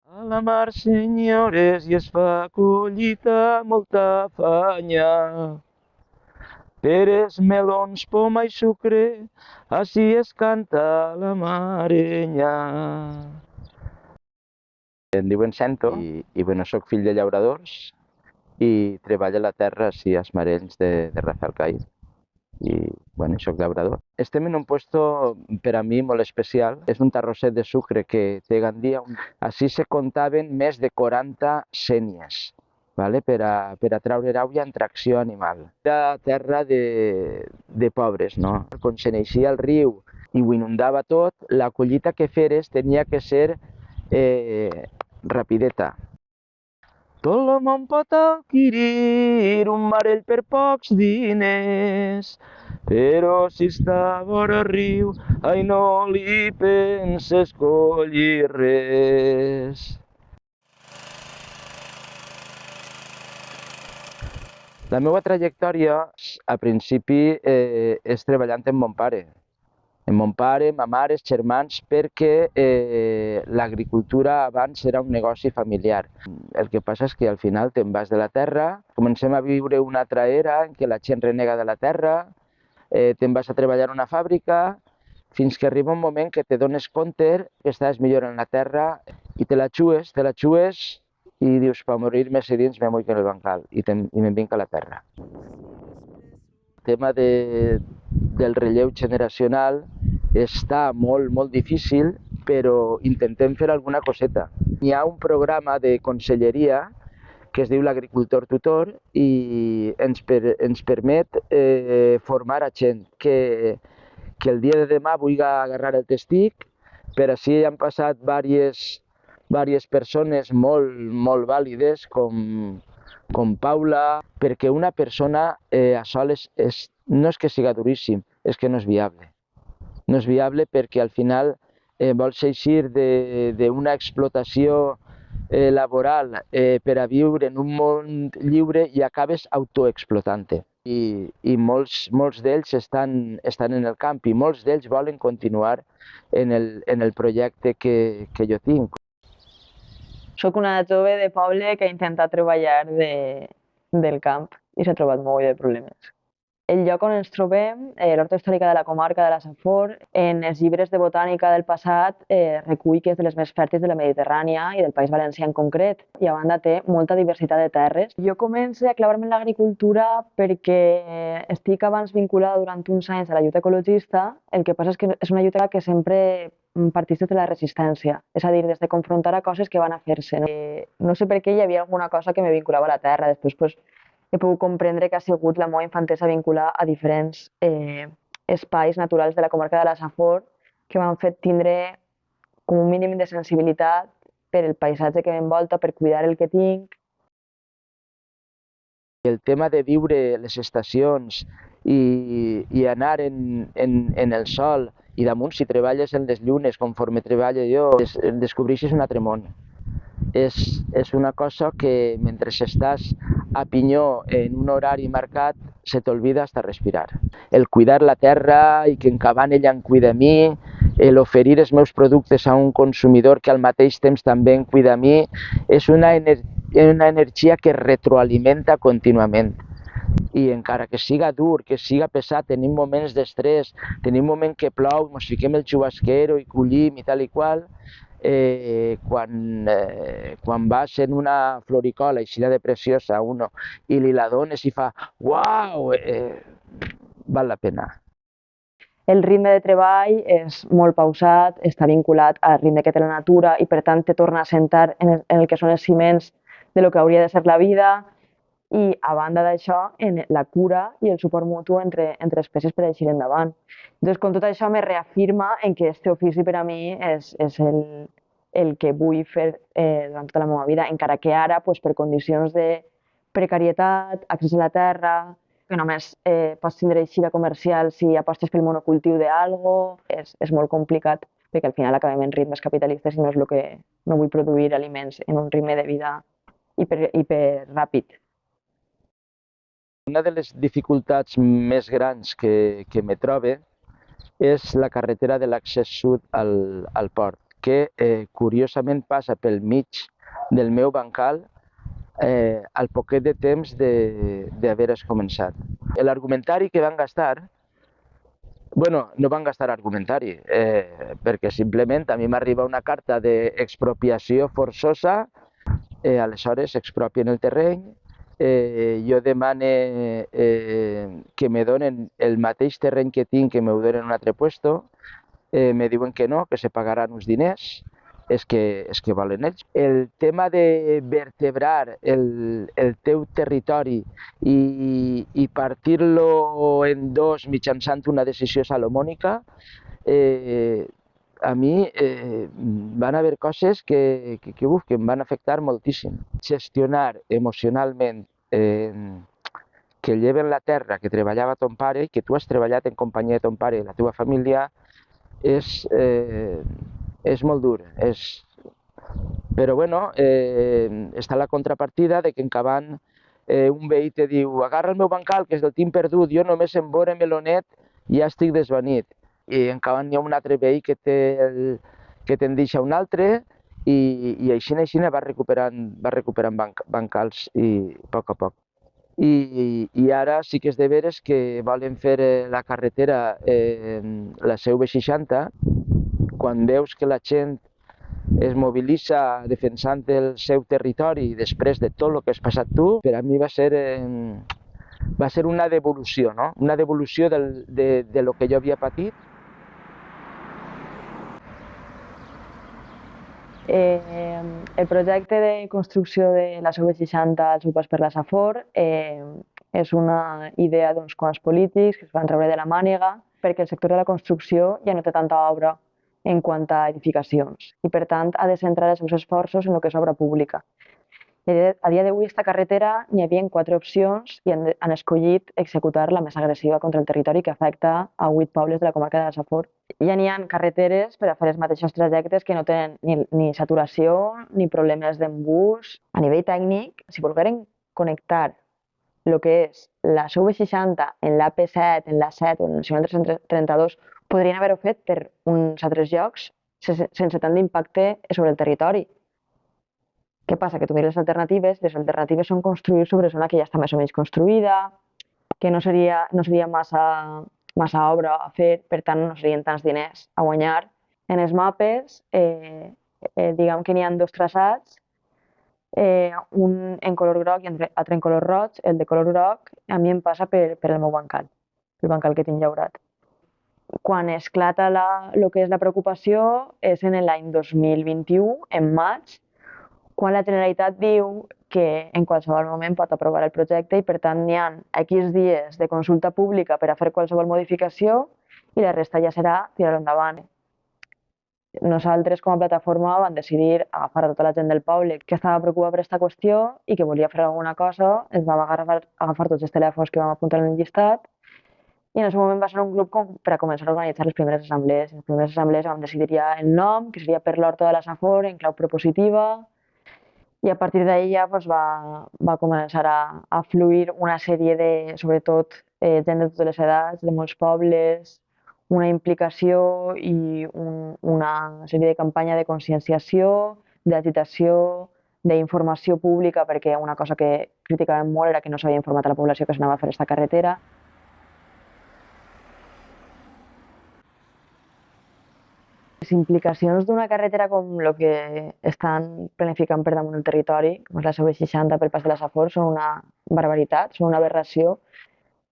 A la mar, senyores, i es fa collita molta afanya. Peres, melons, poma i sucre, així es canta la marenya. Em diuen Cento i bueno, soc fill de llauradors i treballo a la terra així als Marells de Rafelcai. I bueno, soc llaurador. Estem en un puesto per a mi molt especial. És un tarrosset de sucre que té Gandia. Així se comptaven més de 40 sénies, vale? per a treure raulla en tracció animal. Era terra de pobres, no? Quan se n'eixia el riu i ho inundava tot, la collita que feres tenia que ser rapideta. Tot el món pot adquirir un marell per pocs diners, però si està vora el riu, ai, no li penses collir res. La meva trajectòria, a principi, és treballant amb mon pare. Amb mon pare, ma mare, els germans, perquè l'agricultura abans era un negoci familiar. El que passa és que al final te'n vas de la terra, comencem a viure una altra era en què la gent renega de la terra, te'n vas a treballar a una fàbrica, fins que arriba un moment que te dones compte que estàs millor en la terra i te la xues i dius, per morir-me si dins me muic en el bancal i me'n vinc a la terra. El tema del relleu generacional està molt difícil, però intentem fer alguna coseta. Hi ha un programa de conselleria que es diu l'agricultor tutor i ens permet formar a gent que el dia de demà vulgui agarrar el testic, per així han passat diverses persones molt vàlides com Paula, perquè una persona a sol no és que siga duríssim, és que no és viable. No és viable perquè al final vols eixir d'una explotació laboral per a viure en un món lliure i acabes autoexplotant-te. I molts d'ells estan en el camp i molts d'ells volen continuar en el projecte que jo tinc. Soc una jove de poble que ha intentat treballar del camp i s'ha trobat molt de problemes. El lloc on ens trobem, l'Horta Històrica de la Comarca de la Safor, en els llibres de botànica del passat recull que és de les més fèrtils de la Mediterrània i del País Valencià en concret, i a banda té molta diversitat de terres. Jo començo a clavar-me en l'agricultura perquè estic abans vinculada durant uns anys a la lluita ecologista. El que passa és que és una lluita que sempre partís des de la resistència, és a dir, des de confrontar a coses que van a fer-se. No sé per què hi havia alguna cosa que me vinculava a la terra. Després he pogut comprendre que ha sigut la meva infantesa vincular a diferents espais naturals de la comarca de la Safor que m'han fet tindre com un mínim de sensibilitat per el paisatge que m'envolta, per cuidar el que tinc. El tema de viure les estacions i anar en el sol i damunt, si treballes en les llunes conforme treballo jo, descobreixes un altre món. És una cosa que mentre estàs a pinyó en un horari marcat se t'olvida hasta respirar. El cuidar la terra i que en cabant ella em cuida a mi, l'oferir els meus productes a un consumidor que al mateix temps també em cuida a mi, és una energia que retroalimenta contínuament. I encara que siga dur, que siga pesat, tenim moments d'estrès, tenim un moment que plou, ens fiquem el xubasquero i collim i tal i qual, quan vas en una floricola així de preciosa uno i li la dones i fa uau, val la pena. El ritme de treball és molt pausat, està vinculat al ritme que té la natura i per tant te torna a sentar en el que són els ciments de lo que hauria de ser la vida, i a banda d'això, en la cura i el suport mutu entre espècies per eixir endavant. Doncs com tot això me reafirma en que este ofici per a mi és el que vull fer durant tota la meva vida, encara que ara, per condicions de precarietat, accés a la terra, que només pots tindre eixida comercial si apostes pel monocultiu d'algo, és molt complicat, perquè al final acabem en ritmes capitalistes i no és el que no vull produir aliments en un ritme de vida hiper ràpid. Una de les dificultats més grans que me trobe és la carretera de l'accés sud al port. que curiosament passa pel mig del meu bancal al poquet de temps d'haver-es començat. L'argumentari que van gastar, bueno, no van gastar argumentari, perquè simplement a mi m'arriba una carta d'expropiació forçosa, aleshores expropien el terreny, jo demane que me donen el mateix terreny que tinc, que m'ho donen en un altre puesto, me diuen que no, que se pagaran uns diners, és que volen ells. El tema de vertebrar el teu territori i partir-lo en dos mitjançant una decisió salomònica, a mi van haver coses que em van afectar moltíssim. Gestionar emocionalment que lleven la terra que treballava ton pare i que tu has treballat en companyia de ton pare i la teva família és molt dur. Però bueno, està la contrapartida de que en Caban un veí te diu agarra el meu bancal que és del tinc perdut, jo només en veure melonet ja estic desvanit. I en Caban hi ha un altre veí que te'n deixa un altre i així va recuperant bancals i a poc. I ara sí que és de veres que volen fer la carretera, la CV60, quan veus que la gent es mobilitza defensant el seu territori després de tot el que has passat tu, per a mi va ser una devolució, no? Una devolució de lo que jo havia patit. El projecte de construcció de la CV60 al seu pas per la Safor és una idea d'uns quants polítics que es van treure de la màniga perquè el sector de la construcció ja no té tanta obra en quant a edificacions i, per tant, ha de centrar els seus esforços en el que és obra pública. A dia d'avui, aquesta carretera n'hi havia 4 opcions i han escollit executar la més agressiva contra el territori que afecta a 8 pobles de la comarca de la Safor. Ja n'hi ha carreteres per a fer els mateixos trajectes que no tenen ni saturació ni problemes d'embús. A nivell tècnic, si volgueren connectar el que és la CV60 en l'AP7, en l'A7 o en el Nacional 332, podrien haver-ho fet per uns altres llocs sense tant d'impacte sobre el territori. Què passa? Que tu mires les alternatives són construir sobre zona que ja està més o menys construïda, que no seria massa obra a fer, per tant no serien tants diners a guanyar. En els mapes, diguem que n'hi ha 2 traçats, un en color groc i l'altre en color roig. El de color groc a mi em passa per el meu bancal, el bancal que tinc llaurat. Quan esclata el que és la preocupació és en l'any 2021, en maig, quan la Generalitat diu que en qualsevol moment pot aprovar el projecte i, per tant, n'hi ha X dies de consulta pública per a fer qualsevol modificació i la resta ja serà tirar-ho endavant. Nosaltres, com a plataforma, vam decidir agafar a tota la gent del poble que estava preocupada per aquesta qüestió i que volia fer alguna cosa. Ens vam agafar tots els telèfons que vam apuntar en el llistat i en el seu moment va ser un grup per a començar a organitzar les primeres assemblees. En les primeres assemblees vam decidir ja el nom, que seria per l'Horta de la Safor, en clau propositiva, i a partir d'ahir ja va començar a fluir una sèrie de, sobretot, gent de totes les edats, de molts pobles, una implicació i una sèrie de campanya de conscienciació, d'agitació, d'informació pública, perquè una cosa que criticàvem molt era que no s'havia informat a la població que s'anava a fer aquesta carretera. Les implicacions d'una carretera com el que estan planificant per damunt del territori, com és la CV60 pel pas de la Safor, són una barbaritat, són una aberració.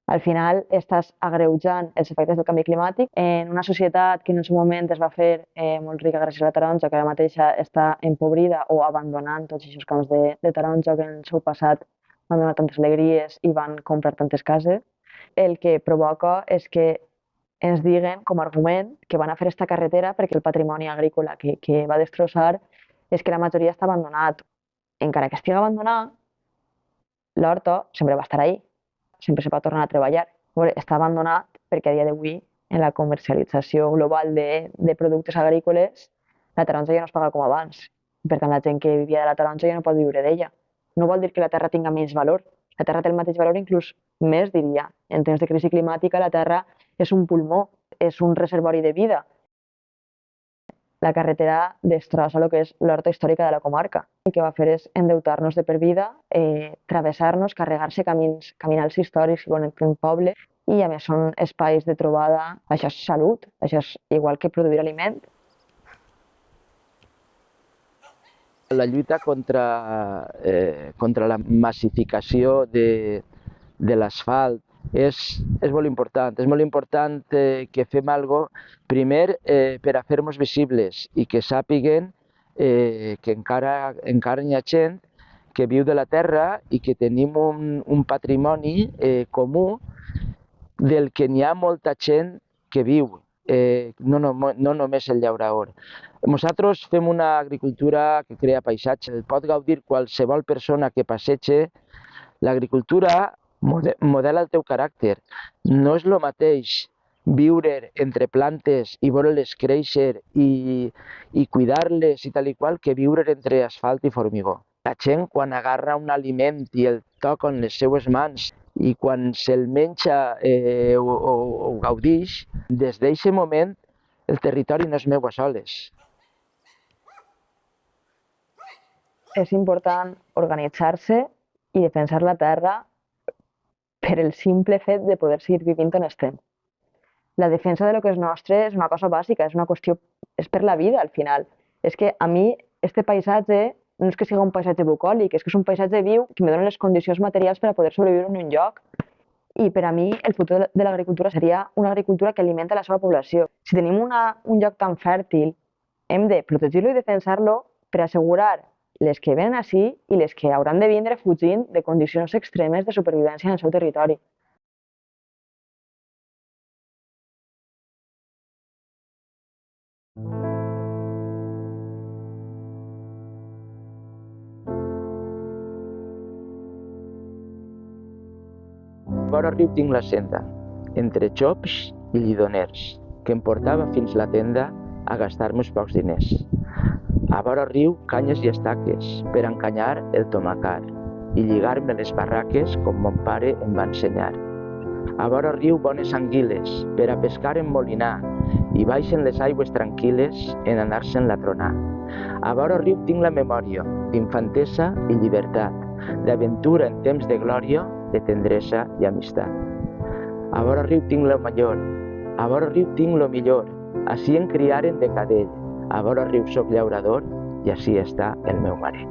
Al final estàs agreujant els efectes del canvi climàtic en una societat que en el seu moment es va fer molt rica gràcies a la taronja, que ara mateixa està empobrida o abandonant tots aquests camps de taronja que en el seu passat van donar tantes alegries i van comprar tantes cases. El que provoca és que ens diguen com a argument que van a fer aquesta carretera perquè el patrimoni agrícola que va destrossar és que la majoria està abandonat. Encara que estigui abandonat, l'horta sempre va estar ahí, sempre se pot tornar a treballar. Està abandonat perquè a dia d'avui, en la comercialització global de productes agrícoles, la taronja ja no es paga com abans. Per tant, la gent que vivia de la taronja ja no pot viure d'ella. No vol dir que la terra tinga menys valor. La terra té el mateix valor, inclús més, diria. En temps de crisi climàtica, la terra és un pulmó, és un reservori de vida. la carretera destrossa el que és l'horta històrica de la comarca. El que va fer és endeutar-nos de per vida, travessar-nos, carregar-se caminals històrics que connecten un poble, i a més són espais de trobada. Això és salut, això és igual que produir aliment. La lluita contra la massificació de l'asfalt és molt important. És molt important que fem alguna cosa, primer, per a fer-nos visibles i que sàpiguen que encara hi ha gent que viu de la terra i que tenim un patrimoni comú del que n'hi ha molta gent que viu, no només el llaurador. Nosaltres fem una agricultura que crea paisatge, el pot gaudir qualsevol persona que passege. L'agricultura modela el teu caràcter. No és el mateix viure entre plantes i veure-les créixer i cuidar-les i tal i qual que viure entre asfalt i formigó. La gent, quan agarra un aliment i el toca amb les seues mans i quan se'l menja o gaudix, des d'aquest moment el territori no és meu a soles. És important organitzar-se i defensar la terra per el simple fet de poder seguir vivint on estem. La defensa de lo que és nostre és una cosa bàsica, és una qüestió, és per la vida al final. És que a mi este paisatge no és que sigui un paisatge bucòlic, és que és un paisatge viu que me dona les condicions materials per a poder sobreviure en un lloc. I per a mi el futur de l'agricultura seria una agricultura que alimenta la seva població. Si tenim un lloc tan fèrtil, hem de protegir-lo i defensar-lo per assegurar les que venen ací i les que hauran de vindre fugint de condicions extremes de supervivència en el seu territori. Vora riu tinc la senda, entre xops i llidoners, que em portava fins la tenda a gastar-me uns pocs diners. A vora riu, canyes i estaques, per encanyar el tomacar i lligar-me les barraques com mon pare em va ensenyar. A vora riu, bones anguiles, per a pescar en molinar, i baixen les aigües tranquil·les en anar-se'n la tronar. A vora riu tinc la memòria d'infantesa i llibertat, d'aventura en temps de glòria, de tendresa i amistat. A vora riu tinc lo millor, a vora riu tinc lo millor, ací em criaren de cadell, a vora riu soc llaurador i ací està el meu mare.